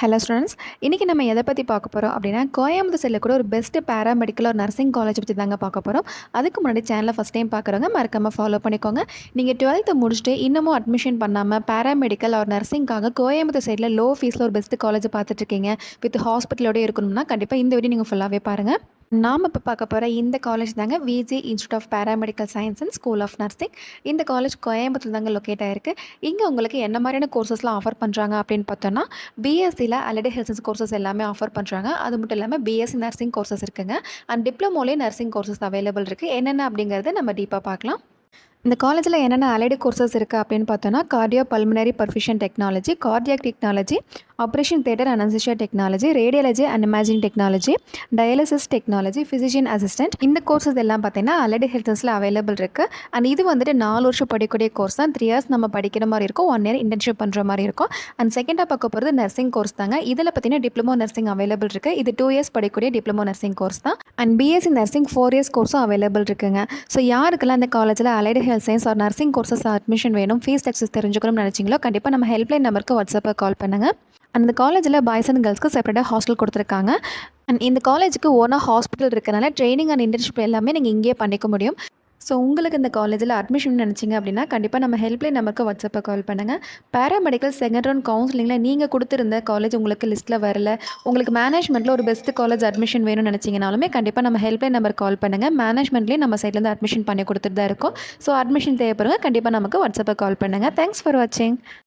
Hello students, இன்றைக்கி நம்ம எதை பற்றி பார்க்க போகிறோம் அப்படின்னா, கோயம்புத்தூர் சைடில் கூட ஒரு பெஸ்ட்டு பேராமெடிக்கல் ஒரு நர்சிங் காலேஜ் பற்றி தாங்க பார்க்க போகிறோம். அதுக்கு முன்னாடி சேனலை ஃபஸ்ட் டைம் பார்க்குறவங்க மறக்காமல் ஃபாலோ பண்ணிக்கோங்க. நீங்கள் 12th முடிச்சுட்டு இன்னமும் அட்மிஷன் பண்ணாமல் பேராமெடிக்கல் ஒரு நர்சிங்காக கோயம்புத்தூர் சைடில் லோ ஃபீஸில் ஒரு பெஸ்ட்டு காலேஜ் பார்த்துட்ருக்கீங்க, வித் ஹாஸ்பிட்டலோடு இருக்கணும்னா கண்டிப்பாக இந்த வீடியோ நீங்கள் ஃபுல்லாகவே பாருங்கள். நாம் இப்போ பார்க்க போகிற இந்த காலேஜ் தாங்க VG institute of paramedical science and school of nursing. இந்த காலேஜ் கோயம்புத்தூர் தாங்க லொக்கேட் ஆகிருக்கு. இங்கே உங்களுக்கு என்ன மாதிரியான கோர்சஸ்லாம் ஆஃபர் பண்ணுறாங்க அப்படின்னு பார்த்தோன்னா, பிஎஸ்சியில் அலைடு ஹெல்த் சயின்ஸ் கோர்சஸ் எல்லாமே ஆஃபர் பண்ணுறாங்க. அது மட்டும் இல்லாமல் பிஎஸ்சி நர்சிங் கோர்சஸ் இருக்குங்க. அண்ட் டிப்ளமோலேயே நர்சிங் கோர்சஸ் அவைலபிள் இருக்குது. என்னென்ன அப்படிங்கிறத நம்ம டீப்பாக பார்க்கலாம். இந்த காலேஜில் என்னென்ன அலைடு கோர்சஸ் இருக்குது அப்படின்னு பார்த்தோன்னா, cardio pulmonary perfusion technology, cardiac technology, operation theatre anaesthesia technology, radiology and imaging technology, dialysis technology, physician assistant. இந்த கோர்சஸ் எல்லாம் பார்த்தீங்கன்னா அலைடு ஹெல்த்ஸில் அவைலபிள் இருக்குது. அண்ட் இது வந்துட்டு 4 வருஷம் படிக்கக்கூடிய கோர்ஸ் தான். 3 இயர்ஸ் நம்ம படிக்கிற மாதிரி இருக்கும், 1 இயர் இன்டர்ன்ஷிப் பண்ணுற மாதிரி இருக்கும். அண்ட் செகண்டாக பார்க்க போகிறது நர்சிங் கோர்ஸ் தாங்க. இதில் பார்த்தீங்கன்னா டிப்ளமோ நர்சிங் அவைலபிள் இருக்குது. இது 2 இயர்ஸ் படிக்கக்கூடிய டிப்ளமோ நர்சிங் கோர்ஸ் தான். அண்ட் பிஎஸ்சி நர்சிங் 4 இயர்ஸ் கோர்ஸும் அவைலபிள் இருக்குங்க. ஸோ யாருக்கெல்லாம் இந்த காலேஜில் allied health science or nursing courses admission வேணும், ஃபீஸ் ஸ்ட்ரக்சர்ஸ் தெரிஞ்சுக்கணும்னு நினச்சிங்களோ கண்டிப்பாக நம்ம ஹெல்ப்லைன் நம்பருக்கு வாட்ஸ்அப்பில் கால் பண்ணுங்கள். அந்த காலேஜில் பாய்ஸ் அண்ட் கேர்ள்ஸ்க்கு செப்பரேட்டாக ஹாஸ்டல் கொடுத்துருக்காங்க. அண்ட் இந்த காலேஜுக்கு ஓனாக ஹாஸ்பிட்டல் இருக்கனால ட்ரைனிங் அண்ட் இன்டர்ன்ஷிப் எல்லாமே நீங்கள் இங்கேயே பண்ணிக்க முடியும். ஸோ உங்களுக்கு இந்த காலேஜில் அட்மிஷன் நினச்சிங்க அப்படின்னா கண்டிப்பாக நம்ம ஹெல்ப்லைன் நம்பருக்கு வாட்ஸ்அப்பை கால் பண்ணுங்கள். பேராமெடிக்கல் செகண்ட் ரவுண்ட் கவுன்சிலிங்கில் நீங்கள் கொடுத்துருந்த காலேஜ் உங்களுக்கு லிஸ்ட்டில் வரல, உங்களுக்கு மேனேஜ்மெண்ட்டில் ஒரு பெஸ்ட் காலேஜ் அட்மிஷன் வேணும்னு நினச்சிங்கனாலுமே கண்டிப்பாக நம்ம ஹெல்ப்லைன் நம்பர் கால் பண்ணுங்கள். மேனேஜ்மெண்ட்லேயே நம்ம சைட்லேருந்து அட்மிஷன் பண்ணி கொடுத்துட்டு தான் இருக்கோம். ஸோ அட்மிஷன் தேவைப்படுங்க, கண்டிப்பாக நமக்கு வாட்ஸ்அப்பை கால் பண்ணுங்கள். தேங்க்ஸ் ஃபார் வாட்சிங்.